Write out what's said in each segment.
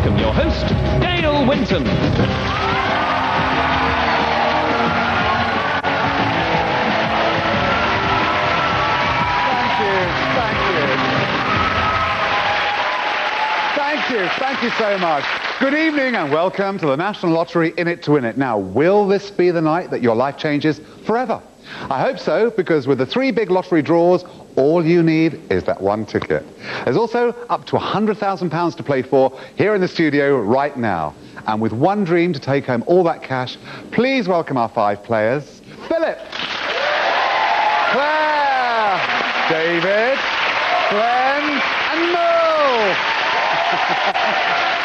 welcome your host, Dale Winton. Thank you so much. Good evening and welcome to the National Lottery In It to Win It. Now, will this be the night that your life changes forever? I hope so, because with the 3 big lottery draws, all you need is that one ticket. There's also up to £100,000 to play for here in the studio right now. And with one dream to take home all that cash, please welcome our 5 players. Philip, Claire, David, Glenn and Mo.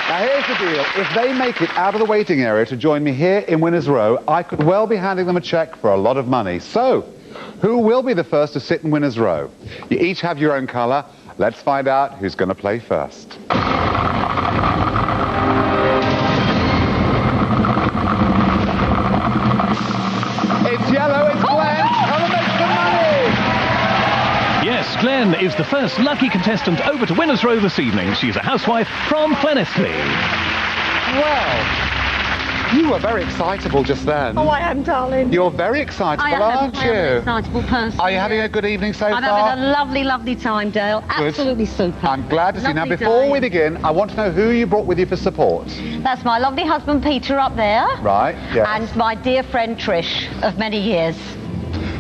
Now here's the deal. If they make it out of the waiting area to join me here in Winners Row, I could well be handing them a cheque for a lot of money. So, who will be the first to sit in Winners Row? You each have your own colour. Let's find out who's going to play first. It's yellow, it's Glenn. Come and make some money. Yes, Glenn is the first lucky contestant over to Winners Row this evening. She's a housewife from Llanelli. Well, you were very excitable just then. Oh, I am, darling. You're very excitable, aren't you? I am an excitable person. Are you having a good evening so I'm far? having a lovely, lovely time, Dale. Absolutely super. I'm glad to see. Now, Lovely before we day. begin, I want to know who you brought with you for support. That's my lovely husband, Peter, up there. Right, yes. And my dear friend, Trish, of many years.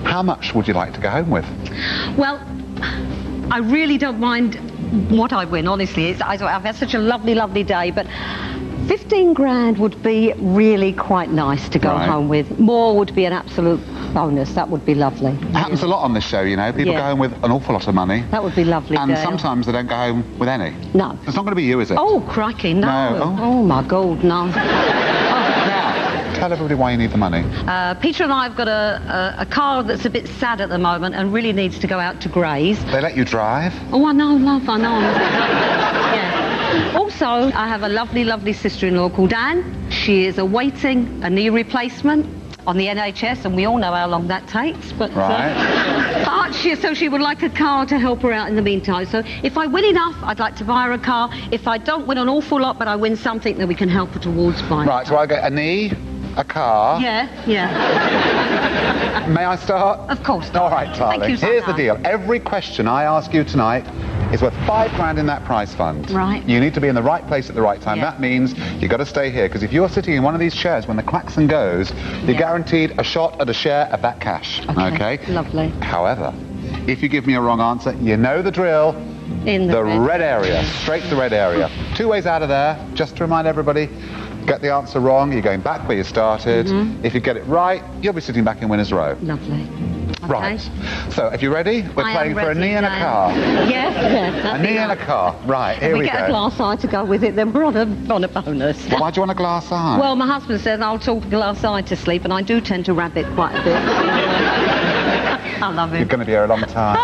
How much would you like to go home with? Well, I really don't mind what I win, honestly. I've had such a lovely, lovely day, but 15 grand would be really quite nice to go Right. home with. More would be an absolute bonus. That would be lovely. It happens a lot on this show, you know. People Yeah. go home with an awful lot of money. That would be lovely, And Dale. sometimes they don't go home with any. No. It's not going to be you, is it? Oh, crikey, no. No. Oh, my God, no. Now, tell everybody why you need the money. Peter and I have got a car that's a bit sad at the moment and really needs to go out to graze. They let you drive. Oh, I know, love, I know. Yeah. Also, I have a lovely, lovely sister-in-law called Anne. She is awaiting a knee replacement on the NHS, and we all know how long that takes. But, Right. so she would like a car to help her out in the meantime. So if I win enough, I'd like to buy her a car. If I don't win an awful lot, but I win something, then we can help her towards buying. Right, so I get a knee, a car. Yeah, yeah. May I start? Of course. All right, darling. Thank you so Here's the much. deal. Every question I ask you tonight is worth 5 grand in that prize fund. Right. You need to be in the right place at the right time. Yeah. That means you've got to stay here, because if you're sitting in one of these chairs when the klaxon goes, you're Yeah. guaranteed a shot at a share of that cash. Okay, lovely. However, if you give me a wrong answer, you know the drill. In The red area, straight to the red area. 2 ways out of there, just to remind everybody. Get the answer wrong, you're going back where you started. If you get it right, you'll be sitting back in Winners Row. Lovely. Okay. Right. So, if you're ready, we're I am playing for a ready, knee and a Dale. car. Yes, A that's knee and a enough. car. Right, here If we we get a go. glass eye to go with it, then we're on a bonus. Well, why do you want a glass eye? Well, my husband says I'll talk a glass eye to sleep, and I do tend to rabbit quite a bit. I love You're him. going to be here a long time.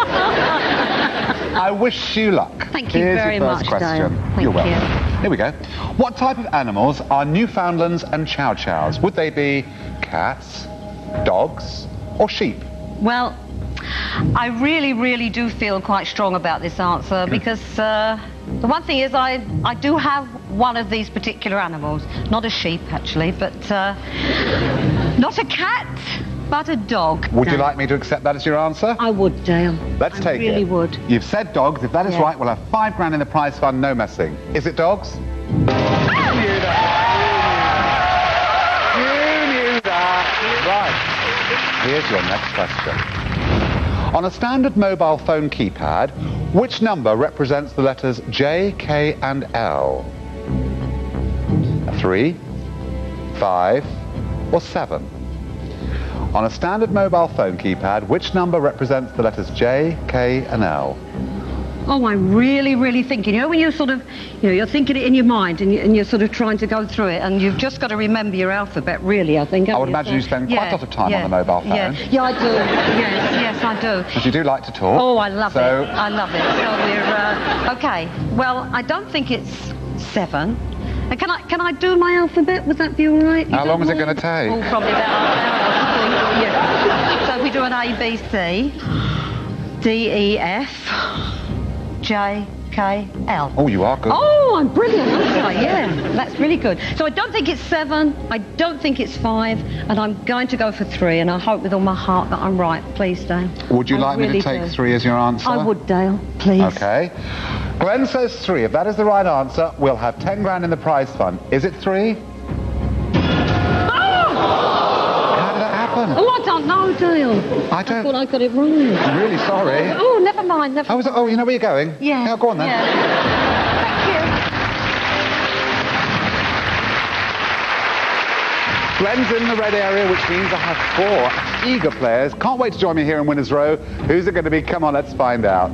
I wish you luck. Thank you Here's very your first much, question. Dale. Thank You're welcome. you. Here we go. What type of animals are Newfoundlands and Chow Chows? Would they be cats, dogs, or sheep? Well, I really, really do feel quite strong about this answer because the one thing is I do have one of these particular animals. Not a sheep, actually, but not a cat, but a dog. Would you Dale. like me to accept that as your answer? I would, Dale. Let's take it. I really would. You've said dogs. If that is Yeah. right, we'll have 5 grand in the prize fund, no messing. Is it dogs? You knew that. You knew that. Right. Here's your next question. On a standard mobile phone keypad, which number represents the letters J, K, and L? 3, 5, or 7? On a standard mobile phone keypad, which number represents the letters J, K, and L? Oh, I'm really, really thinking. You know, when you're sort of, you're thinking it in your mind and you're sort of trying to go through it, and you've just got to remember your alphabet, really, I think. I would imagine you spend quite a lot of time on the mobile phone. Yeah, I do. Yes, I do. But you do like to talk. Oh, I love so it. I love it. So we're, okay. Well, I don't think it's 7. And can I do my alphabet? Would that be all right? How long is it going to take? Oh, probably about half an hour. Yeah. So if we do an A, B, C, D, E, F, G, JKL. Oh, you are good. Oh, I'm brilliant, aren't I? Yeah, that's really good. So I don't think it's 7, I don't think it's 5, and I'm going to go for 3, and I hope with all my heart that I'm right. Please, Dale. Would you I like me really to take do. 3 as your answer? I would, Dale, please. Okay. Glenn says 3. If that is the right answer, we'll have 10 grand in the prize fund. Is it 3? How did that happen? Oh, I don't know, Dale. I don't... I thought I got it wrong. I'm really sorry. Oh, never mind, never mind. Oh, you know where you're going? Yeah. Yeah, go on then. Yeah. Glenn's in the red area, which means I have 4 eager players. Can't wait to join me here in Winners Row. Who's it going to be? Come on, let's find out.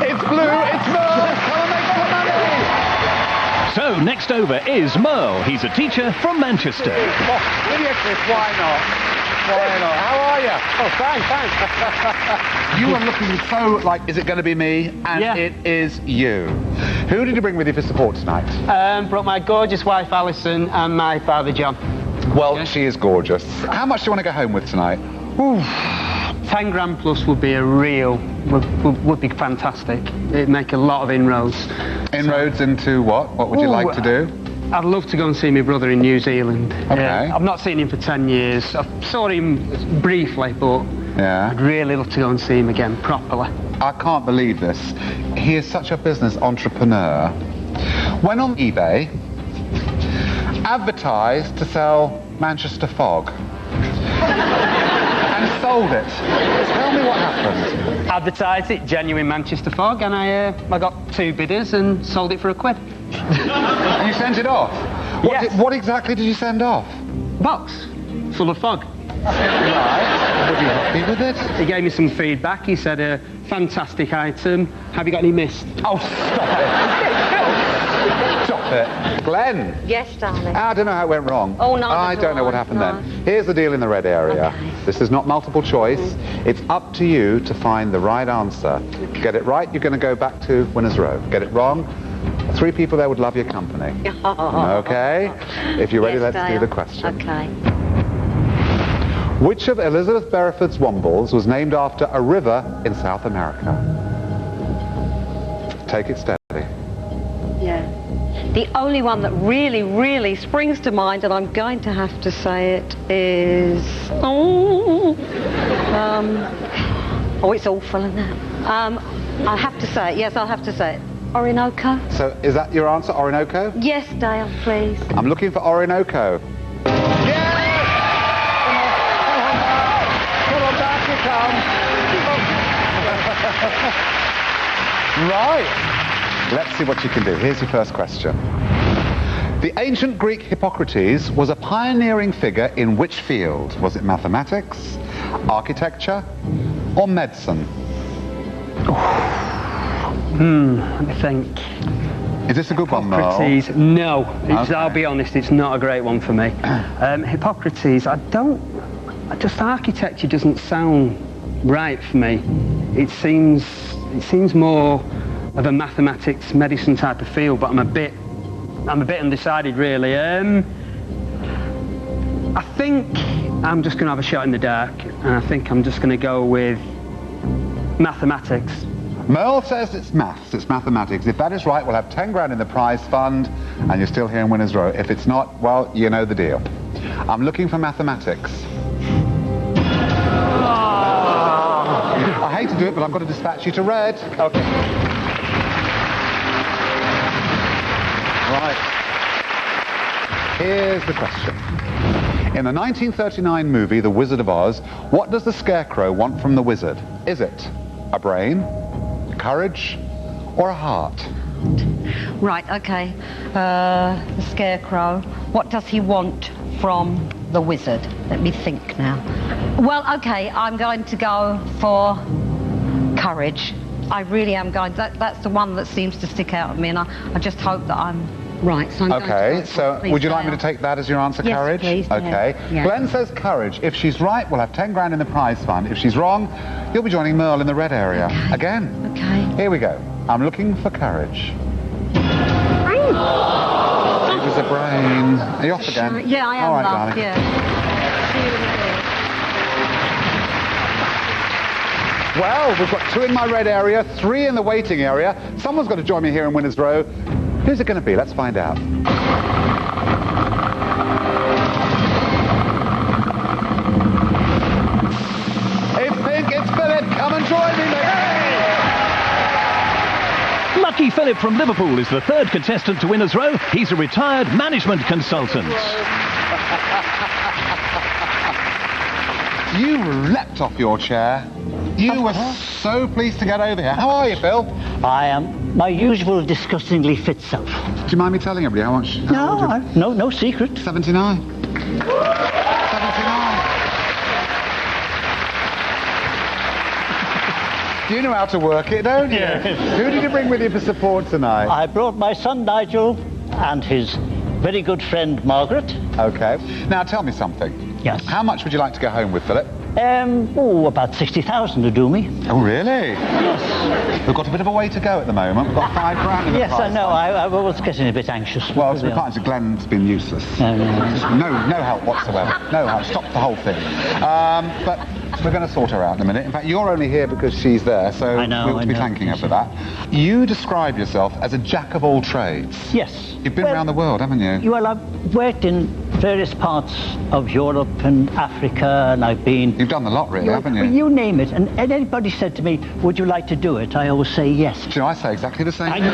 It's blue, it's Merle. Come and make some money. So next over is Merle. He's a teacher from Manchester. Oh, idiotic, why not? Why not? How are you? Oh, fine, thanks. You are looking so like, is it going to be me? And Yeah. it is you. Who did you bring with you for support tonight? Brought my gorgeous wife Alison and my father John. Well, Yeah. she is gorgeous. How much do you want to go home with tonight? Ooh, 10 grand plus would be would be fantastic. It'd make a lot of inroads. Inroads into what? What would you Ooh, like to do? I'd love to go and see my brother in New Zealand. Okay. I've not seen him for 10 years. I saw him briefly, but Yeah. I'd really love to go and see him again, properly. I can't believe this. He is such a business entrepreneur. Went on eBay, advertised to sell Manchester Fog, and sold it. Tell me what happened. Advertised it, genuine Manchester Fog, and I got 2 bidders and sold it for £1. You sent it off? Yes. What exactly did you send off? Box full of fog. Right. Were you happy with it? He gave me some feedback. He said, fantastic item. Have you got any mist? Oh, stop it. Stop it. Glenn. Yes, darling. I don't know how it went wrong. Oh, no, I don't know what happened then. Here's the deal in the red area. Okay. This is not multiple choice. It's up to you to find the right answer. Get it right, you're going to go back to Winners Row. Get it wrong, 3 people there would love your company. Okay? If you're ready, Yes, let's do Dale. the question. Okay. Which of Elizabeth Bereford's Wombles was named after a river in South America? Take it steady. Yeah. The only one that really, really springs to mind, and I'm going to have to say it, is... Oh, it's awful, isn't it? I'll have to say it. Yes, I'll have to say it. Orinoco? So is that your answer, Orinoco? Yes, Dale, please. I'm looking for Orinoco. Yes! Come on, back you come. Right. Let's see what you can do. Here's your first question. The ancient Greek Hippocrates was a pioneering figure in which field? Was it mathematics, architecture, or medicine? Let me think. Is this a good one, Merle? Hippocrates, no. Okay. I'll be honest, it's not a great one for me. Hippocrates, just architecture doesn't sound right for me. It seems more of a mathematics, medicine type of field, but I'm a bit undecided, really. I think I'm just going to have a shot in the dark, and I think I'm just going to go with mathematics. Merle says it's maths, it's mathematics. If that is right, we'll have 10 grand in the prize fund, and you're still here in Winners Row. If it's not, well, you know the deal. I'm looking for mathematics. I hate to do it, but I've got to dispatch you to red. Okay. Right. Here's the question. In the 1939 movie, The Wizard of Oz, what does the Scarecrow want from the wizard? Is it a brain, courage, or a heart? Right, okay. The Scarecrow. What does he want from the wizard? Let me think now. Well, okay, I'm going to go for courage. I really am going. That's the one that seems to stick out at me, and I just hope that I'm right. So I'm going to Okay, go for so it. Please, would you like me Dale. to take that as your answer, Yes, courage? please, Dale. Okay. Yeah. Glenn says courage. If she's right, we'll have 10 grand in the prize fund. If she's wrong, you'll be joining Merle in the red area. Okay. Again. Okay. Here we go. I'm looking for courage. It was a brain. Are you off again? Yeah, I am. All right, love, darling. yeah. See you in a bit. Well, we've got 2 in my red area, 3 in the waiting area. Someone's got to join me here in Winners Row. Who's it going to be? Let's find out. It's Pink, it's Philip. Come and join me, mate. Lucky Philip from Liverpool is the 3rd contestant to Winners Row. He's a retired management consultant. You leapt off your chair. You were so pleased to get over here. How are you, Phil? I am my usual disgustingly fit self. Do you mind me telling everybody how much? No secret. 79. 79. You know how to work it, don't you? Who did you bring with you for support tonight? I brought my son Nigel and his very good friend Margaret. Okay. Now tell me something. Yes. How much would you like to go home with, Philip? About 60,000 to do me. Oh, really? Yes. We've got a bit of a way to go at the moment. We've got 5 grand in the Yes, prize I know. fund. I was getting a bit anxious. Well, to be quite honest, Glenn's been useless. No help whatsoever. No help. Stop the whole thing. But we're going to sort her out in a minute. In fact, you're only here because she's there, so I know, we'll be thanking her for that. You describe yourself as a jack of all trades. Yes. You've been around the world, haven't you? Well, I've worked in various parts of Europe and Africa, and I've been... You've done a lot, really, haven't you? Well, you name it. And anybody said to me, would you like to do it? I always say yes. Do you know, I say exactly the same I thing. know.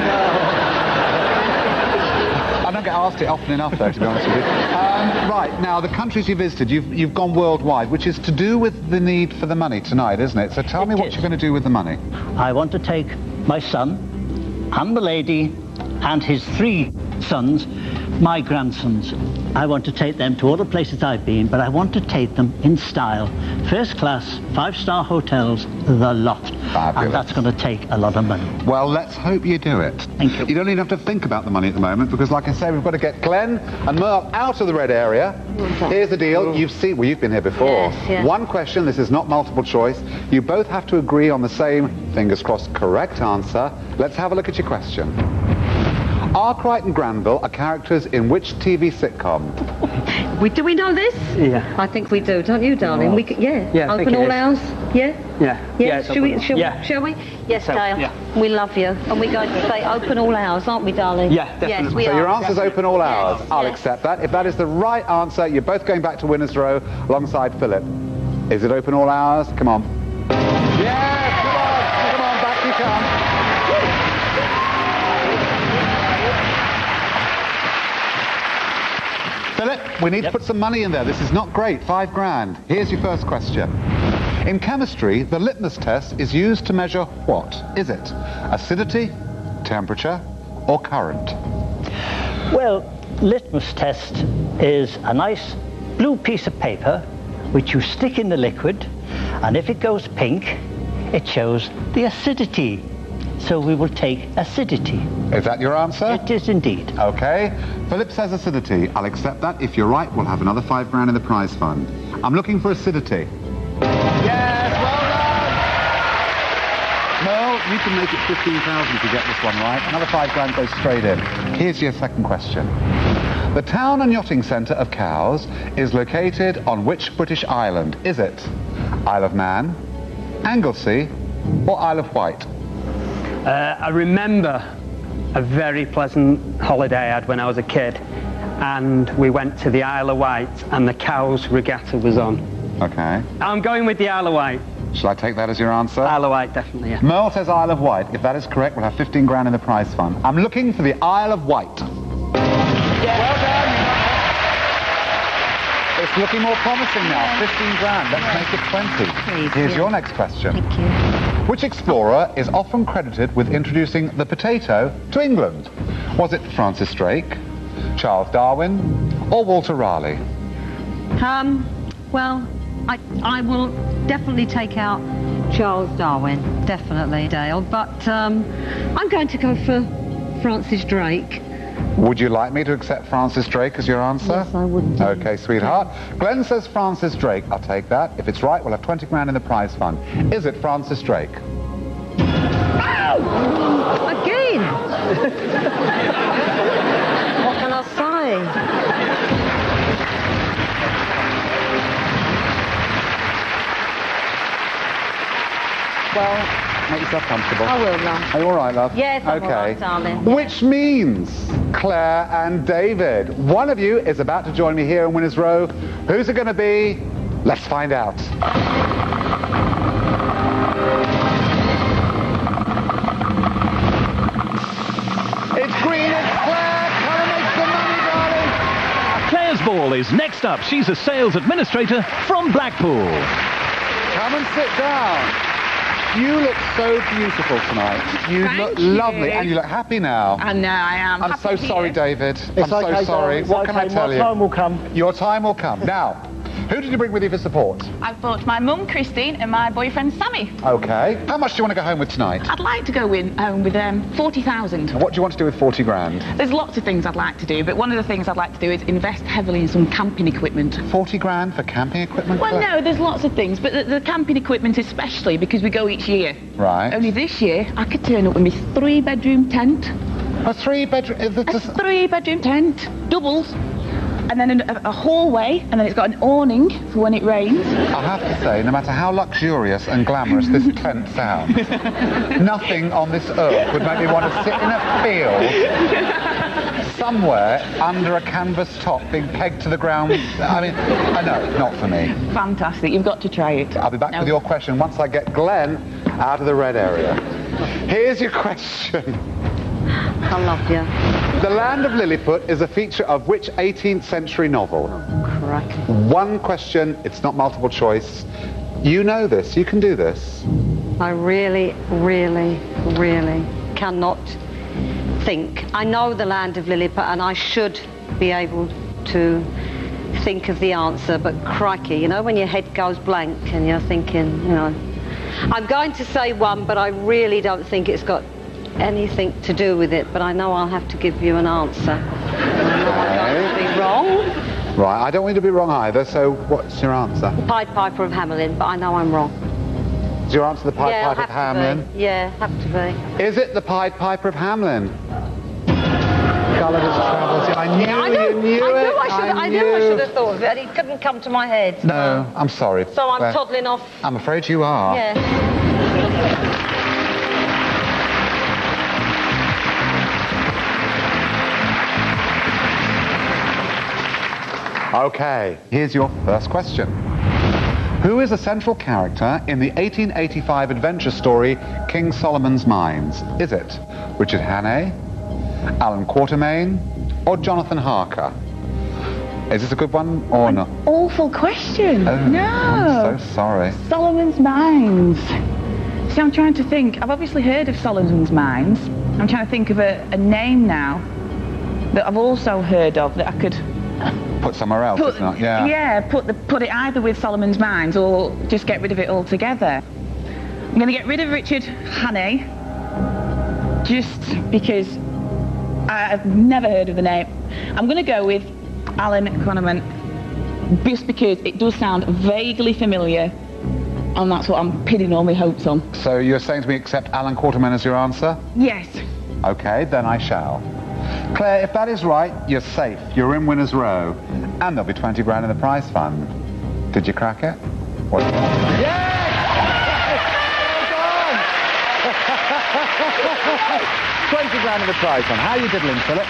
I don't get asked it often enough, though, to be honest with you. Right, now, the countries you visited, you've gone worldwide, which is to do with the need for the money tonight, isn't it? So tell me what you're going to do with the money. I want to take my son and the lady and his 3 sons, my grandsons. I want to take them to all the places I've been, but I want to take them in style. First class, 5-star hotels, the lot. Fabulous. And that's going to take a lot of money. Well, let's hope you do it. Thank you. You don't even have to think about the money at the moment, because like I say, we've got to get Glenn and Merle out of the red area. Here's the deal. You've been here before. Yes, yes. 1 question, this is not multiple choice. You both have to agree on the same, fingers crossed, correct answer. Let's have a look at your question. Arkwright and Granville are characters in which TV sitcom? Do we know this? Yeah. I think we do, don't you, darling? Oh. We can, yeah. Yeah, I think Open it all is. hours? Yeah? Yeah. Yeah, it's shall we? open. Shall we? Yes, So, Dale. yeah. We love you. And we're going to say open all hours, aren't we, darling? Yeah, Yes, definitely. we So are. your answer's open all hours. Yes, I'll yes. accept that. If that is the right answer, you're both going back to Winners Row alongside Philip. Is it open all hours? Come on. Yes, come on, back you come. Philip, we need to put some money in there. This is not great. 5 grand. Here's your first question. In chemistry, the litmus test is used to measure what? Is it acidity, temperature, or current? Well, litmus test is a nice blue piece of paper which you stick in the liquid, and if it goes pink, it shows the acidity. So we will take acidity. Is that your answer? It is indeed. Okay. Philip says acidity. I'll accept that. If you're right, we'll have another 5 grand in the prize fund. I'm looking for acidity. Yes, well done! Merle, you can make it 15,000 if you get this one right. Another 5 grand goes straight in. Here's your second question. The town and yachting centre of Cowes is located on which British island? Is it Isle of Man, Anglesey, or Isle of Wight? I remember a very pleasant holiday I had when I was a kid, and we went to the Isle of Wight, and the Cowes regatta was on. Okay. I'm going with the Isle of Wight. Shall I take that as your answer? Isle of Wight, definitely, yeah. Merle says Isle of Wight. If that is correct, we'll have 15 grand in the prize fund. I'm looking for the Isle of Wight. Well done. It's looking more promising now. 15 grand. Let's make it 20. Here's your next question. Thank you. Which explorer is often credited with introducing the potato to England? Was it Francis Drake, Charles Darwin, or Walter Raleigh? Well, I will definitely take out Charles Darwin, definitely, Dale. But I'm going to go for Francis Drake. Would you like me to accept Francis Drake as your answer? Yes, I would. Okay, sweetheart. Glenn says Francis Drake. I'll take that. If it's right, we'll have 20 grand in the prize fund. Is it Francis Drake? Again! What can I say? well, make yourself comfortable. I will, love. Are you all right, love? Yes, I'm okay. all right, darling. Which means, Claire and David, one of you is about to join me here in Winners Row. Who's it going to be? Let's find out. It's green, it's Claire. Come and make some money, darling. Claire's Ball is next up. She's a sales administrator from Blackpool. Come and sit down. You look so beautiful tonight. You look lovely, and you look happy now. I know, I am. I'm so sorry, David. I'm so sorry. What can I tell you? Your time will come. Your time will come. Now, who did you bring with you for support? I've brought my mum, Christine, and my boyfriend, Sammy. Okay. How much do you want to go home with tonight? I'd like to go home with 40,000. What do you want to do with 40 grand? There's lots of things I'd like to do, but one of the things I'd like to do is invest heavily in some camping equipment. 40 grand for camping equipment? Well, no, there's lots of things, but the camping equipment especially, because we go each year. Right. Only this year, I could turn up with my 3-bedroom tent. A 3-bedroom... A 3-bedroom tent, doubles. And then a hallway, and then it's got an awning for when it rains. I have to say, no matter how luxurious and glamorous this tent sounds, nothing on this earth would make me want to sit in a field somewhere under a canvas top being pegged to the ground. I mean, I know, not for me. Fantastic, you've got to try it. I'll be back with your question once I get Glenn out of the red area. Here's your question. I love you. The Land of Lilliput is a feature of which 18th century novel? Correct. One question, it's not multiple choice. You know this, you can do this. I really, really, really cannot think. I know the Land of Lilliput, and I should be able to think of the answer, but crikey, you know, when your head goes blank and you're thinking, you know. I'm going to say one, but I really don't think it's got anything to do with it, but I know I'll have to give you an answer. I know I'm going to be wrong. Right, I don't want you to be wrong either, so what's your answer? Pied Piper of Hamelin, but I know I'm wrong. Is your answer the Pied Yeah, Piper of have to Hamelin? be. Yeah, have to be. Is it the Pied Piper of Hamelin? Gulliver's Travels. Yeah, I knew you knew it. I knew I should have thought of it. It couldn't come to my head. No, I'm sorry. So I'm Claire. toddling off. I'm afraid you are. Yeah. Okay, here's your first question. Who is a central character in the 1885 adventure story King Solomon's Mines? Is it Richard Hannay, Alan Quatermain, or Jonathan Harker? Is this a good one or not? Awful question. Oh, No. I'm so sorry. Solomon's Mines. See, I'm trying to think. I've obviously heard of Solomon's Mines. I'm trying to think of a name now that I've also heard of that I could Put somewhere else, put. isn't it? Yeah. Yeah, put it either with Solomon's Mines or just get rid of it altogether. I'm going to get rid of Richard Hannay just because I've never heard of the name. I'm going to go with Alan Quatermain just because it does sound vaguely familiar, and that's what I'm pinning all my hopes on. So you're saying to me accept Alan Quatermain as your answer? Yes. Okay, then I shall. Claire, if that is right, you're safe. You're in Winners Row. And there'll be 20 grand in the prize fund. Did you crack it? What? Yes! Well done! 20 grand in the prize fund. How are you diddling, Philip?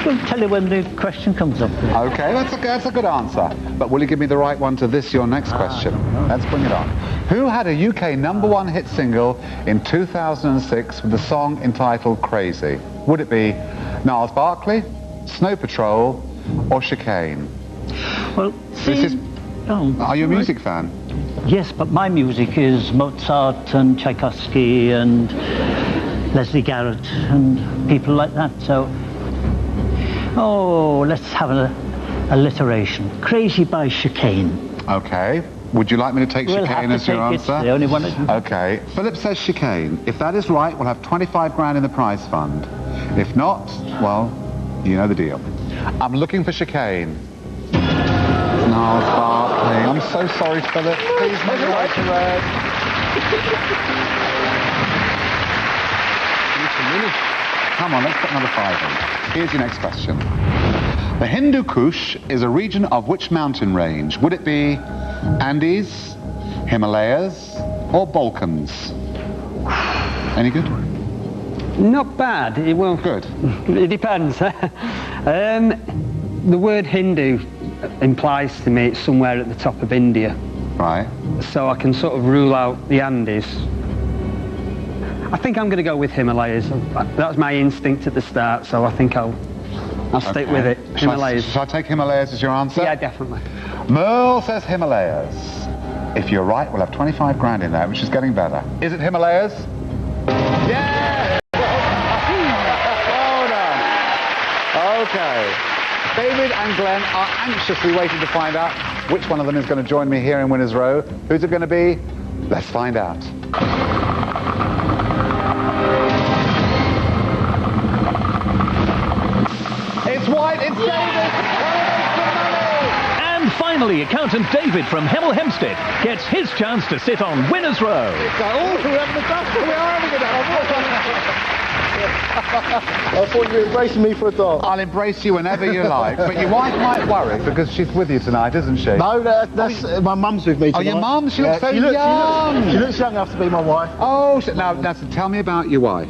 We'll tell you when the question comes up. Okay, that's a good answer. But will you give me the right one to this, your next question? Let's bring it on. Who had a UK #1 hit single in 2006 with the song entitled Crazy? Would it be Niles Barkley, Snow Patrol, or Chicane? Well, This is... Are you a music fan? Yes, but my music is Mozart and Tchaikovsky and Leslie Garrett and people like that, so... Oh, let's have an alliteration. Crazy by Chicane. Okay. Would you like me to take We'll Chicane have to as your take it. answer? The only one that can... Okay. Philip says Chicane. If that is right, we'll have 25 grand in the prize fund. If not, well, you know the deal. I'm looking for Chicane. Niles Barkley. I'm so sorry, Philip. Please make your way to red. Come on, let's put another 5 in. Here's your next question. The Hindu Kush is a region of which mountain range? Would it be Andes, Himalayas, or Balkans? Any good? Not bad. Well, Good. It depends. The word Hindu implies to me it's somewhere at the top of India. Right. So I can sort of rule out the Andes. I think I'm going to go with Himalayas. That was my instinct at the start, so I think I'll stick with it. Himalayas. Shall I take Himalayas as your answer? Yeah, definitely. Merle says Himalayas. If you're right, we'll have 25 grand in there, which is getting better. Is it Himalayas? Yeah! Well done. Okay. David and Glenn are anxiously waiting to find out which one of them is going to join me here in Winners Row. Who's it going to be? Let's find out. It's White, it's David! And finally, accountant David from Hemel Hempstead gets his chance to sit on Winners Row. I thought you were embracing me for a dog. I'll embrace you whenever you like, but your wife might worry because she's with you tonight, isn't she? No, that's my mum's with me tonight. Oh, your mum? She looks so she young. She looks young enough to be my wife. Oh, now so tell me about your wife.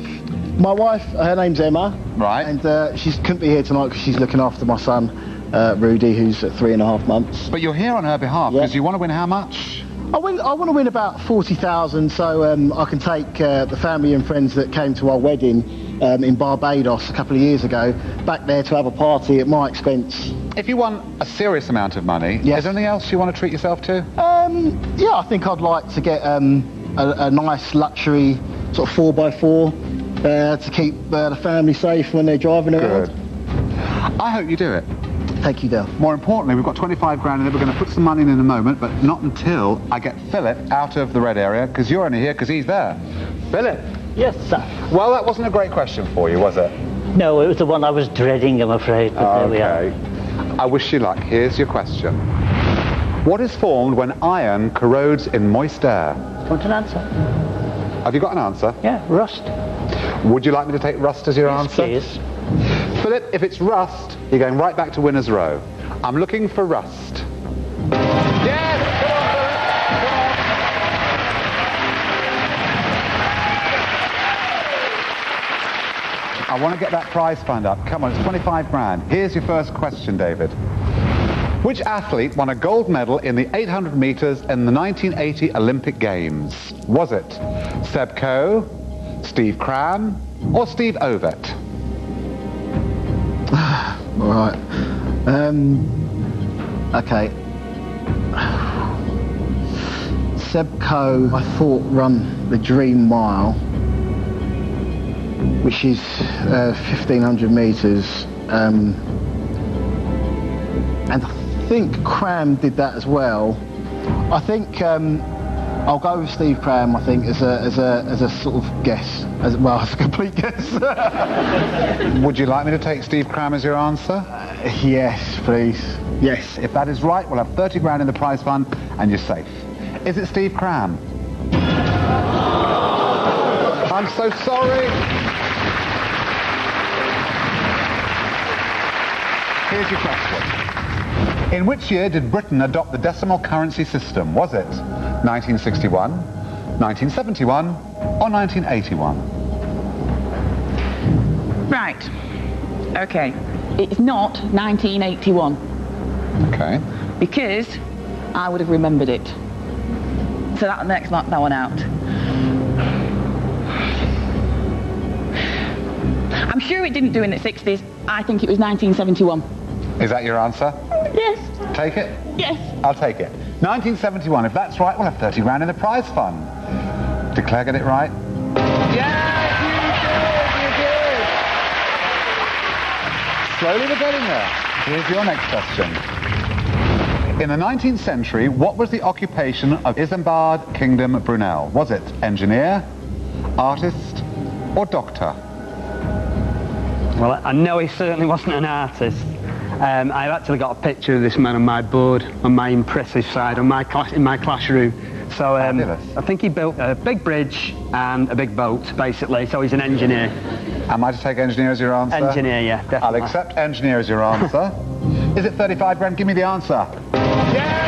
My wife, her name's Emma. Right. And she couldn't be here tonight because she's looking after my son, Rudy, who's at 3.5 months. But you're here on her behalf because you want to win how much? I want to win about 40,000 so I can take the family and friends that came to our wedding in Barbados a couple of years ago back there to have a party at my expense. If you won a serious amount of money, Yes. is there anything else you want to treat yourself to? Yeah, I think I'd like to get a nice luxury sort of 4x4 to keep the family safe when they're driving around. Good. I hope you do it. Thank you, Dale. More importantly, we've got 25 grand in there. We're going to put some money in a moment, but not until I get Philip out of the red area, because you're only here because he's there. Philip. Yes, sir. Well, that wasn't a great question for you, was it? No, it was the one I was dreading, I'm afraid, but there we are. I wish you luck. Here's your question. What is formed when iron corrodes in moist air? Do you want an answer? Have you got an answer? Yeah, rust. Would you like me to take rust as your answer? Please. Philip, if it's rust, you're going right back to Winners Row. I'm looking for rust. Yes! Come on, Philip. Come on. I want to get that prize fund up. Come on, it's 25 grand. Here's your first question, David. Which athlete won a gold medal in the 800 metres in the 1980 Olympic Games? Was it Seb Coe, Steve Cram, or Steve Ovett? All right. Okay. Seb Coe, I thought, run the Dream Mile, which is 1,500 metres. And I think Cram did that as well. I think I'll go with Steve Cram. I think as a sort of guess, as a complete guess. Would you like me to take Steve Cram as your answer? Yes, please. Yes. If that is right, we'll have 30 grand in the prize fund, and you're safe. Is it Steve Cram? I'm so sorry. Here's your question. In which year did Britain adopt the decimal currency system? Was it 1961, 1971, or 1981? Right. Okay. It's not 1981 Okay. because I would have remembered it. So that next that one out. I'm sure it didn't do in the 60s. I think it was 1971. Is that your answer? Yes. Take it? Yes. I'll take it. 1971. If that's right, we'll have 30 grand in the prize fund. Did Claire get it right? Yes, you did! You did! Slowly we're getting there. Here's your next question. In the 19th century, what was the occupation of Isambard Kingdom Brunel? Was it engineer, artist, or doctor? Well, I know he certainly wasn't an artist. I've actually got a picture of this man on my board, on my impressive side, in my classroom. So I think he built a big bridge and a big boat, basically, so he's an engineer. Am I to take engineer as your answer? Engineer, yeah, definitely. I'll accept engineer as your answer. Is it 35 grand? Give me the answer. Yeah!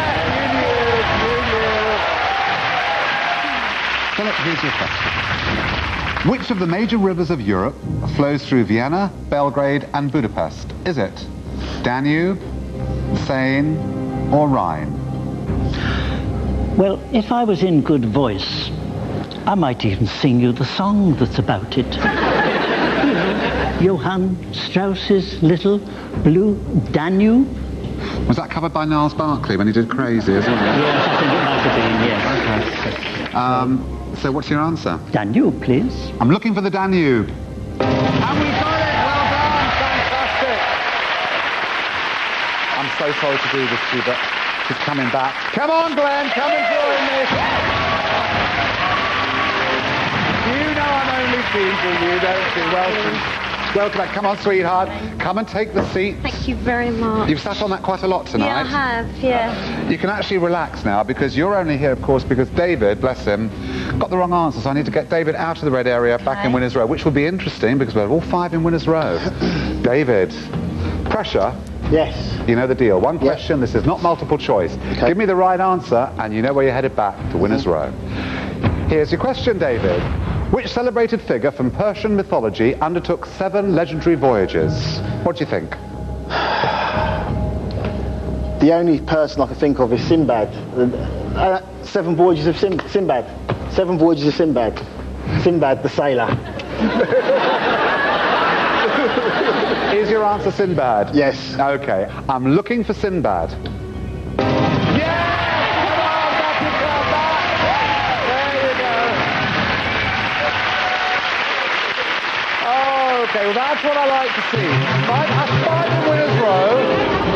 Philip, here's your question. Which of the major rivers of Europe flows through Vienna, Belgrade and Budapest? Is it Danube, Seine or Rhine? Well, if I was in good voice, I might even sing you the song that's about it. You know, Johann Strauss's little blue Danube. Was that covered by Niles Barkley when he did Crazy as well? Yes, I think it might have been, yes. Okay. So what's your answer? Danube, please. I'm looking for the Danube. And we got it! Well done! Fantastic! I'm so sorry to do this to you, but she's coming back. Come on, Glenn! Come and join me! You know I'm only teasing you, don't you? Welcome. Welcome back. Come on, sweetheart. Come and take the seat. Thank you very much. You've sat on that quite a lot tonight. Yeah, I have, yeah. You can actually relax now because you're only here, of course, because David, bless him, got the wrong answer. So I need to get David out of the red area, back in Winners Row, which will be interesting because we have all 5 in Winners Row. David, pressure. Yes. You know the deal. One question. This is not multiple choice. Okay. Give me the right answer and you know where you're headed back to Winners Row. Here's your question, David. Which celebrated figure from Persian mythology undertook 7 legendary voyages? What do you think? The only person I can think of is Sinbad. 7 Voyages of Sinbad. 7 Voyages of Sinbad. Sinbad the sailor. Is your answer Sinbad? Yes. Okay. I'm looking for Sinbad. Okay, well that's what I like to see. 5 in Winners Row.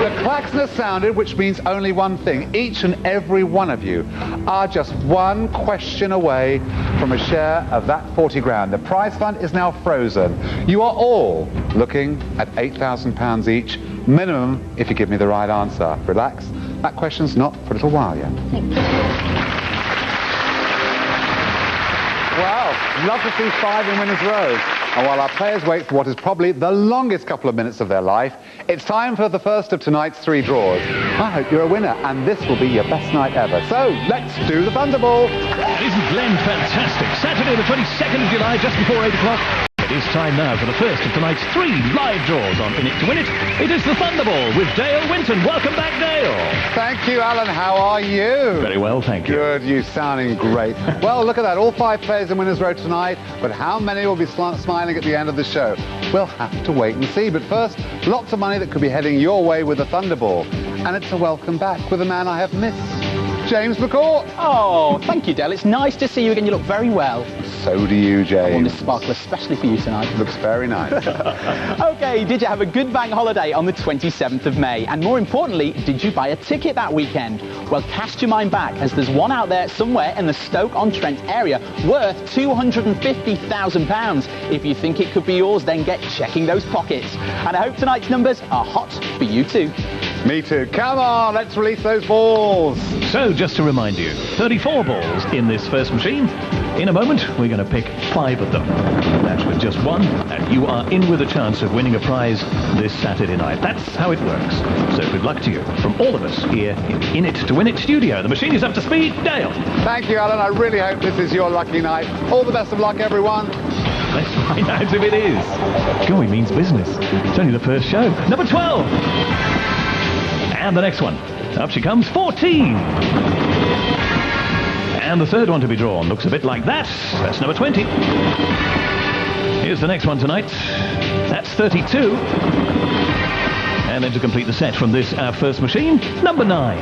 The klaxon has sounded, which means only one thing. Each and every one of you are just one question away from a share of that 40 grand. The prize fund is now frozen. You are all looking at £8,000 each, minimum if you give me the right answer. Relax. That question's not for a little while yet. Wow, love to see 5 in Winners Row. And while our players wait for what is probably the longest couple of minutes of their life, it's time for the first of tonight's 3 draws. I hope you're a winner, and this will be your best night ever. So, let's do the Thunderball. Isn't Glenn fantastic? Saturday the 22nd of July, just before 8 o'clock. It is time now for the first of tonight's 3 live draws on In It to Win It. It is the Thunderball with Dale Winton. Welcome back, Dale. Thank you, Alan. How are you? Very well, thank you. Good, you sounding great. Well, look at that. All 5 players in Winners Row tonight, but how many will be smiling at the end of the show? We'll have to wait and see. But first, lots of money that could be heading your way with the Thunderball. And it's a welcome back with a man I have missed. James McCourt. Oh, thank you, Dale. It's nice to see you again. You look very well. So do you, James. I won this sparkle especially for you tonight. Looks very nice. Okay, did you have a good bank holiday on the 27th of May? And more importantly, did you buy a ticket that weekend? Well, cast your mind back, as there's one out there somewhere in the Stoke-on-Trent area worth £250,000. If you think it could be yours, then get checking those pockets. And I hope tonight's numbers are hot for you too. Me too. Come on, let's release those balls. So, just to remind you, 34 balls in this first machine. In a moment, we're going to pick 5 of them. That's with just 1, and you are in with a chance of winning a prize this Saturday night. That's how it works. So good luck to you from all of us here in It to Win It studio. The machine is up to speed. Dale. Thank you, Alan. I really hope this is your lucky night. All the best of luck, everyone. Let's find out if it is. Golly, means business. It's only the first show. Number 12. And the next one. Up she comes, 14. And the third one to be drawn looks a bit like that. That's number 20. Here's the next one tonight. That's 32. And then to complete the set from this, our first machine, number 9.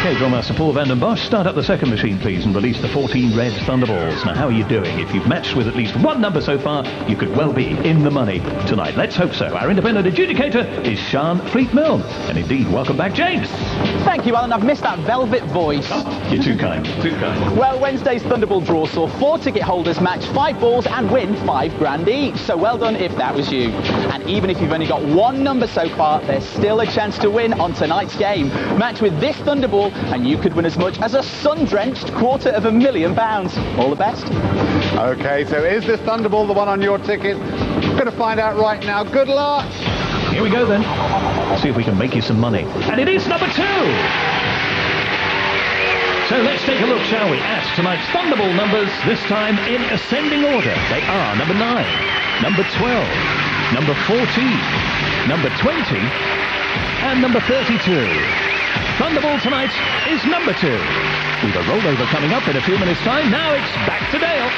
Okay, Drummaster Paul van den Bosch, start up the second machine, please, and release the 14 red Thunderballs. Now, how are you doing? If you've matched with at least 1 number so far, you could well be in the money tonight. Let's hope so. Our independent adjudicator is Sian Fleet-Milne. And indeed, welcome back, James. Thank you, Alan. I've missed that velvet voice. Oh, you're too kind. Too kind. Well, Wednesday's Thunderball draw saw 4 ticket holders match 5 balls and win 5 grand each. So well done if that was you. And even if you've only got 1 number so far, there's still a chance to win on tonight's game. Match with this Thunderball and you could win as much as a sun-drenched £250,000. All the best. Okay, so is this Thunderball the one on your ticket? We're going to find out right now. Good luck. Here we go then. See if we can make you some money. And it is number 2. So let's take a look, shall we, at tonight's Thunderball numbers, this time in ascending order. They are number 9, number 12, number 14, number 20, and number 32. Thunderball tonight is number 2. With a rollover coming up in a few minutes' time. Now it's back to Dale.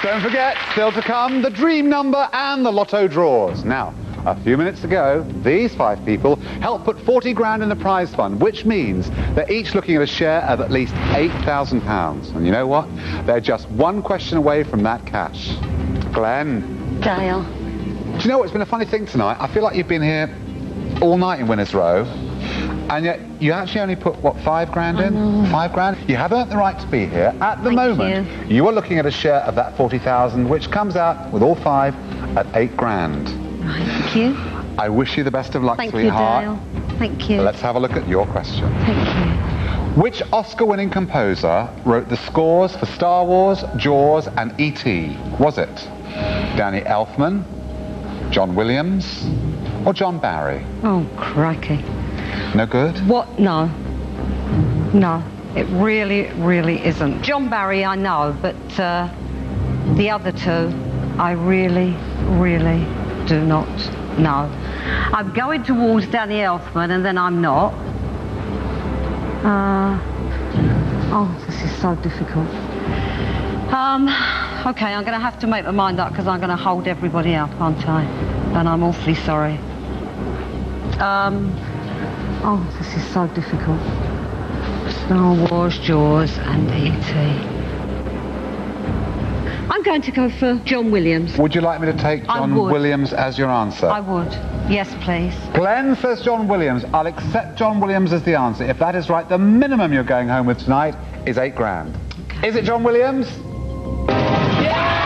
Don't forget, still to come, the dream number and the lotto draws. Now, a few minutes ago, these 5 people helped put 40 grand in the prize fund, which means they're each looking at a share of at least £8,000. And you know what? They're just one question away from that cash. Glenn. Dale. Do you know what? It's been a funny thing tonight. I feel like you've been here all night in Winners Row, and yet you actually only put, what, 5 grand in? 5 grand? You have earned the right to be here. At the moment, you are looking at a share of that 40,000, which comes out, with all 5, at 8 grand. Right, thank you. I wish you the best of luck, sweetheart. Thank you, Dale. Thank you. Let's have a look at your question. Thank you. Which Oscar-winning composer wrote the scores for Star Wars, Jaws, and E.T.? Was it Danny Elfman, John Williams, or John Barry? Oh, crikey. No good? What? No. No, it really, really isn't. John Barry, I know, but the other 2, I really, really do not know. I'm going towards Danny Elfman, and then I'm not. Oh, this is so difficult. Okay, I'm going to have to make my mind up because I'm going to hold everybody up, aren't I? And I'm awfully sorry. Oh, this is so difficult. Star Wars, Jaws, and E.T. I'm going to go for John Williams. Would you like me to take John Williams as your answer? I would. Yes, please. Glenn says John Williams. I'll accept John Williams as the answer. If that is right, the minimum you're going home with tonight is 8 grand. Okay. Is it John Williams? Yeah!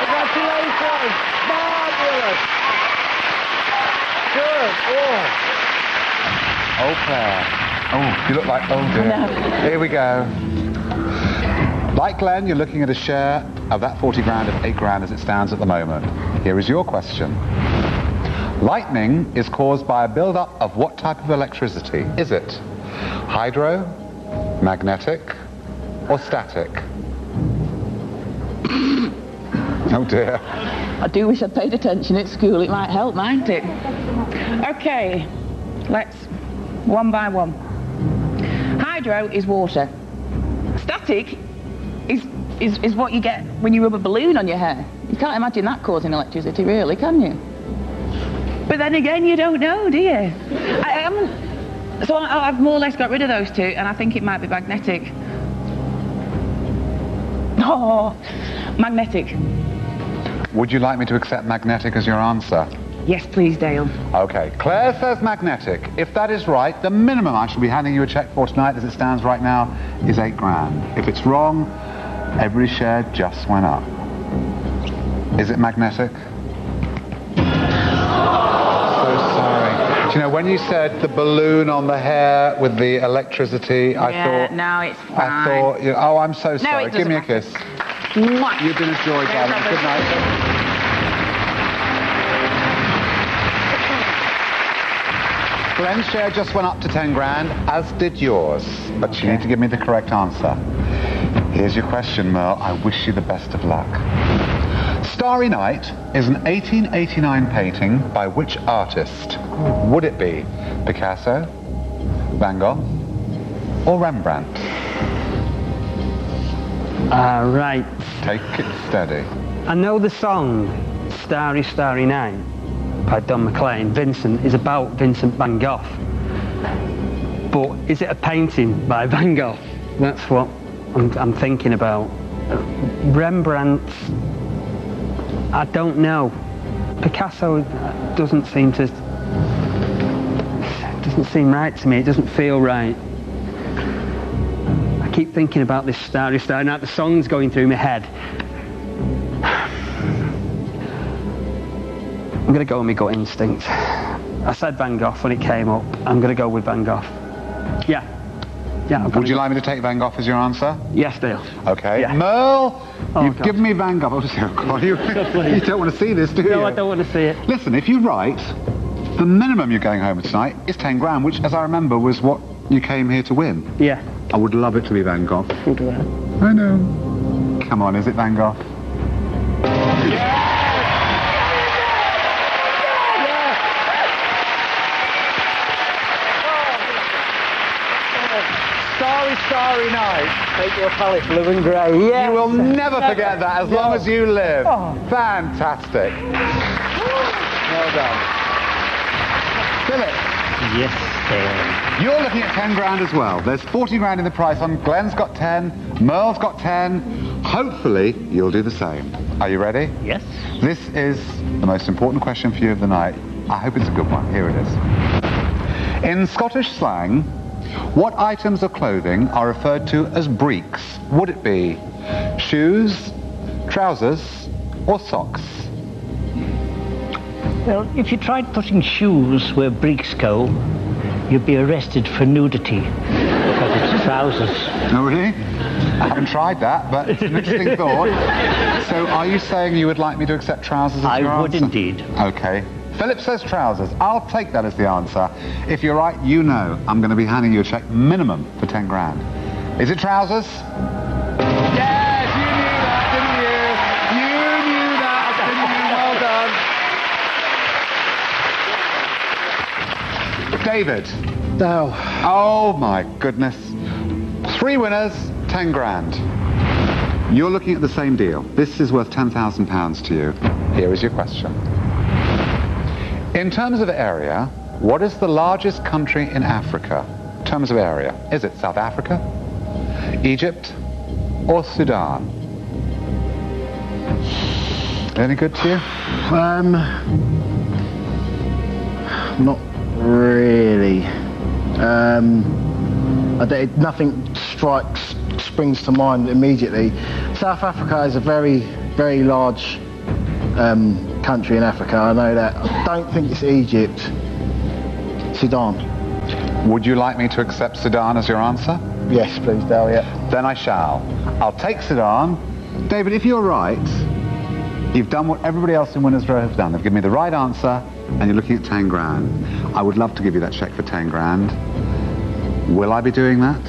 Congratulations! Marvellous! Good. Oh, Claire. Oh, you look like, oh dear. No. Here we go. Like Glenn, you're looking at a share of that 40 grand of 8 grand as it stands at the moment. Here is your question. Lightning is caused by a build-up of what type of electricity? Is it hydro, magnetic, or static? Oh dear. I do wish I'd paid attention at school. It might help, mightn't it? Okay, let's one by one. Hydro is water. Static is what you get when you rub a balloon on your hair. You can't imagine that causing electricity, really, can you? But then again, you don't know, do you? So I've more or less got rid of those 2, and I think it might be magnetic. Oh, magnetic. Would you like me to accept magnetic as your answer? Yes, please, Dale. Okay, Claire says magnetic. If that is right, the minimum I shall be handing you a cheque for tonight as it stands right now is 8 grand. If it's wrong, every share just went up. Is it magnetic? So sorry. Do you know, when you said the balloon on the hair with the electricity, I thought... no, it's fine. I thought, oh, I'm so sorry. No, Give me a kiss. Mwah. You've been a joy, darling. Good night. Glenn's share just went up to 10 grand, as did yours. But you need to give me the correct answer. Here's your question, Merle. I wish you the best of luck. Starry Night is an 1889 painting by which artist? Would it be Picasso, Van Gogh, or Rembrandt? Right. Take it steady. I know the song Starry, Starry Night by Don McLean. Vincent is about Vincent van Gogh. But is it a painting by Van Gogh? That's what I'm thinking about. Rembrandt, I don't know. Picasso doesn't seem right to me. It doesn't feel right. I keep thinking about this Starry, Starry Night. The song's going through my head. I'm going to go with my gut instinct. I said Van Gogh when it came up. I'm going to go with Van Gogh. Yeah. Yeah. Would you like me to take Van Gogh as your answer? Yes, Dale. Okay. Yeah. Merle, you've God. given me Van Gogh. Oh, God, you don't want to see this, do you? No, I don't want to see it. Listen, if you're right, the minimum you're going home with tonight is 10 grand, which, as I remember, was what you came here to win. Yeah. I would love it to be Van Gogh. We'll do that. I know. Come on, is it Van Gogh? Starry night. Make your palette blue and grey. Yeah. You will never forget that as long as you live. Oh. Fantastic. Well done. Philip. Yes, Dale. You're looking at 10 grand as well. There's 40 grand in the prize on. Glenn's got 10. Merle's got 10. Hopefully, you'll do the same. Are you ready? Yes. This is the most important question for you of the night. I hope it's a good one. Here it is. In Scottish slang, what items of clothing are referred to as breeks? Would it be shoes, trousers, or socks? Well, if you tried putting shoes where breeks go, you'd be arrested for nudity, because it's trousers. Oh, really? I haven't tried that, but it's an interesting thought. So are you saying you would like me to accept trousers as your I would answer? indeed. Okay. Philip says trousers. I'll take that as the answer. If you're right, you know I'm going to be handing you a cheque minimum for 10 grand. Is it trousers? Yes, you knew that, didn't you? You knew that, didn't you? Well done. David. Dale. Oh, my goodness. 3 winners, 10 grand. You're looking at the same deal. This is worth £10,000 to you. Here is your question. In terms of area, what is the largest country in Africa? In terms of area, is it South Africa, Egypt, or Sudan? Any good to you? Not really. Nothing springs to mind immediately. South Africa is a very, very large country in Africa. I know that. I don't think it's Egypt. Sudan. Would you like me to accept Sudan as your answer? Yes, please, Dale, yeah. Then I shall. I'll take Sudan. David, if you're right, you've done what everybody else in Winners Row has done. They've given me the right answer, and you're looking at 10 grand. I would love to give you that cheque for 10 grand. Will I be doing that?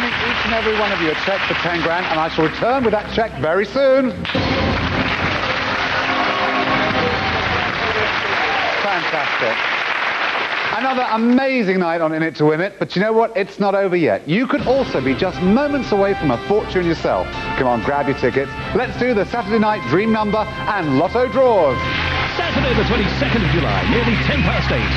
Each and every one of you a cheque for 10 grand, and I shall return with that cheque very soon. Fantastic. Another amazing night on In It to Win It, but you know what? It's not over yet. You could also be just moments away from a fortune yourself. Come on, grab your tickets. Let's do the Saturday night Dream Number and Lotto draws. Saturday the 22nd of July, nearly 8:10.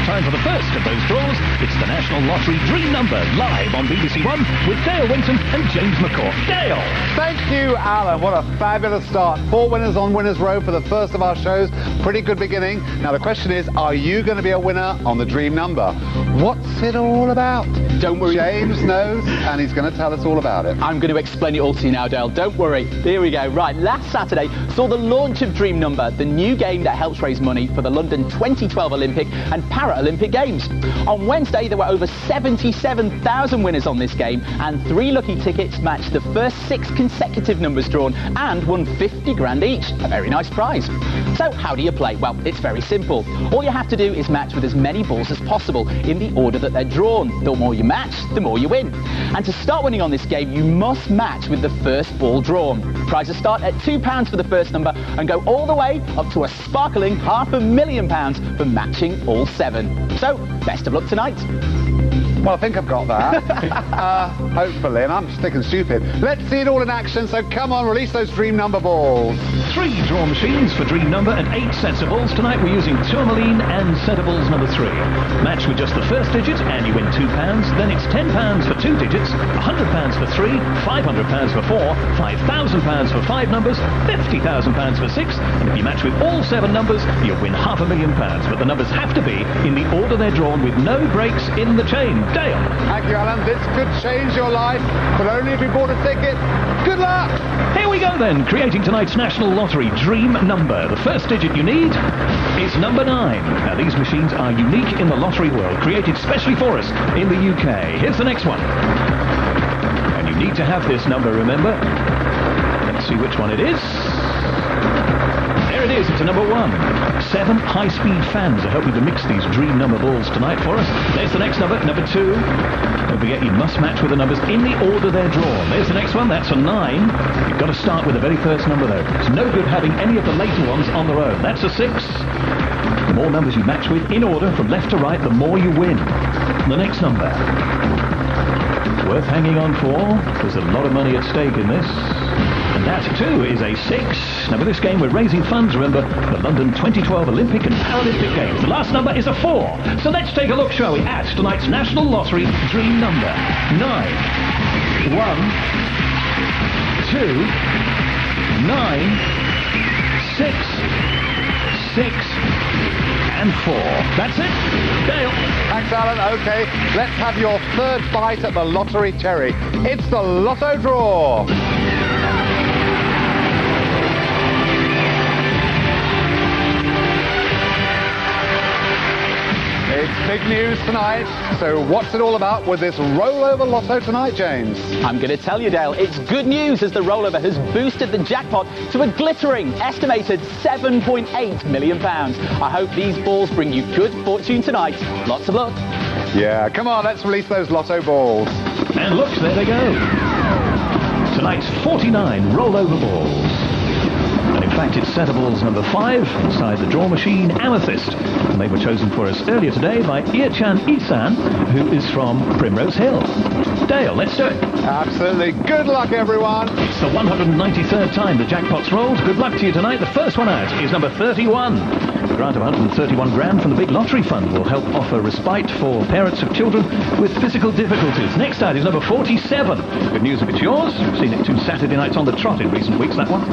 Time for the first of those draws. It's the National Lottery Dream Number, live on BBC One with Dale Winton and James McCourt. Dale! Thank you, Alan. What a fabulous start. 4 winners on Winners Row for the first of our shows. Pretty good beginning. Now the question is, are you going to be a winner on the Dream Number? What's it all about? Don't worry. James knows, and he's going to tell us all about it. I'm going to explain it all to you now, Dale. Don't worry. Here we go. Right, last Saturday saw the launch of Dream Number, the new game that helps raise money for the London 2012 Olympic and Paralympic Games. On Wednesday, there were over 77,000 winners on this game, and 3 lucky tickets matched the first 6 consecutive numbers drawn and won 50 grand each. A very nice prize. So how do you play? Well, it's very simple. All you have to do is match with as many balls as possible in the order that they're drawn. The more you match, the more you win. And to start winning on this game, you must match with the first ball drawn. Prizes start at £2 for the first number and go all the way up to a sparkling £500,000 for matching all 7. So, best of luck tonight. Well, I think I've got that. Hopefully, and I'm sticking stupid. Let's see it all in action, so come on, release those Dream Number balls. 3, 3 draw machines for dream number and 8 sets of balls. Tonight we're using Tourmaline and set of balls number 3. Match with just the first digit and you win £2. Then it's £10 for 2 digits, £100 for 3, £500 for 4, £5,000 for 5 numbers, £50,000 for 6, and if you match with all 7 numbers, you'll win £500,000. But the numbers have to be in the order they're drawn with no breaks in the chain. Dale. Thank you, Alan. This could change your life, but only if you bought a ticket. Good luck! Here we go then, creating tonight's National Lottery dream number. The first digit you need is number 9. Now these machines are unique in the lottery world, created specially for us in the UK. Here's the next one. And you need to have this number, remember. Let's see which one it is. There it is, it's a number 1. 7 high-speed fans are helping to mix these dream number balls tonight for us. There's the next number, number 2. Don't forget, you must match with the numbers in the order they're drawn. There's the next one, that's a 9. You've got to start with the very first number, though. It's no good having any of the later ones on their own. That's a 6. The more numbers you match with in order from left to right, the more you win. The next number. It's worth hanging on for. There's a lot of money at stake in this. And that, too, is a 6. Now, with this game, we're raising funds, remember, the London 2012 Olympic and Paralympic Games. The last number is a 4. So let's take a look, shall we, at tonight's National Lottery dream number. 9, 1, 2, 9, 6, 6, and 4. That's it. Dale. Thanks, Alan. OK, let's have your third bite at the lottery cherry. It's the Lotto Draw. It's big news tonight. So what's it all about with this rollover lotto tonight, James? I'm going to tell you, Dale, it's good news as the rollover has boosted the jackpot to a glittering estimated £7.8 million. I hope these balls bring you good fortune tonight. Lots of luck. Yeah, come on, let's release those lotto balls. And look, there they go. Tonight's 49 rollover balls. And in fact, it's set of balls number 5 inside the draw machine, Amethyst. And they were chosen for us earlier today by Irchan Isan, who is from Primrose Hill. Dale, let's do it. Absolutely. Good luck, everyone. It's the 193rd time the jackpot's rolled. Good luck to you tonight. The first one out is number 31. A grant of £131,000 from the Big Lottery Fund will help offer respite for parents of children with physical difficulties. Next out is number 47. Good news if it's yours. We've seen it 2 Saturday nights on the trot in recent weeks, that one.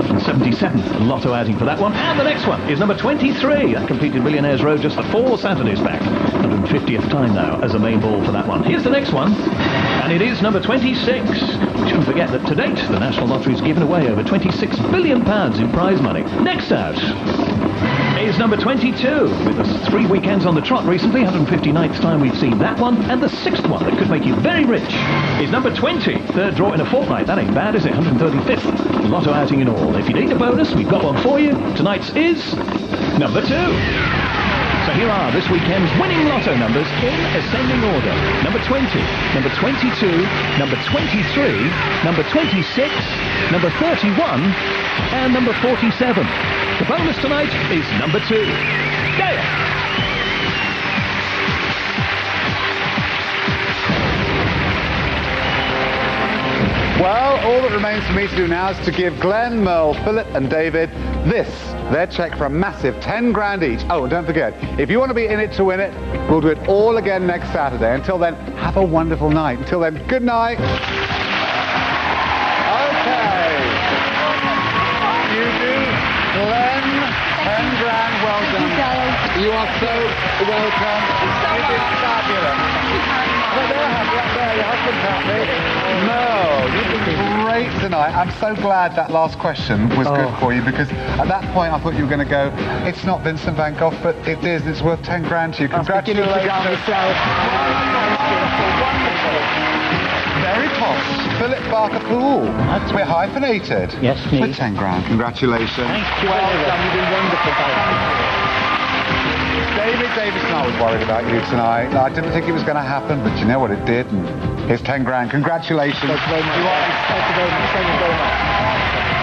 177th lotto outing for that one. And the next one is number 23. That completed Millionaires Road just the 4 Saturdays back. 150th time now as a main ball for that one. Here's the next one. And it is number 26. We shouldn't forget that to date, the National Lottery's given away over £26 billion in prize money. Next out is number 22. With us 3 weekends on the trot recently, 159th time we've seen that one. And the 6th one that could make you very rich is number 20. Third draw in a fortnight. That ain't bad, is it? 135th lotto outing in all. If you need a bonus, we've got one for you. Tonight's is number 2. So here are this weekend's winning lotto numbers in ascending order. Number 20, number 22, number 23, number 26, number 31, and number 47. The bonus tonight is number 2. Dale. Well, all that remains for me to do now is to give Glenn, Merle, Philip and David their cheque for a massive 10 grand each. Oh, and don't forget, if you want to be in it to win it, we'll do it all again next Saturday. Until then, have a wonderful night. Until then, good night. Okay. You do, Glenn, 10 grand, well done. You are so welcome. It is fabulous. Well, they're happy up there, your husband's happy. No, you've been great tonight. I'm so glad that last question was good for you, because at that point I thought you were going to go, it's not Vincent van Gogh, but it is. It's worth 10 grand to you. Congratulations. Very posh. Philip Barker Poole. We're hyphenated. Yes, me. With 10 grand. Congratulations. Thank you. Well done. You've been wonderful. David Davison, I was worried about you tonight. I didn't think it was going to happen, but you know what, it did. And here's 10 grand. Congratulations. Thank you very much. Thank you very much. Thank you very much.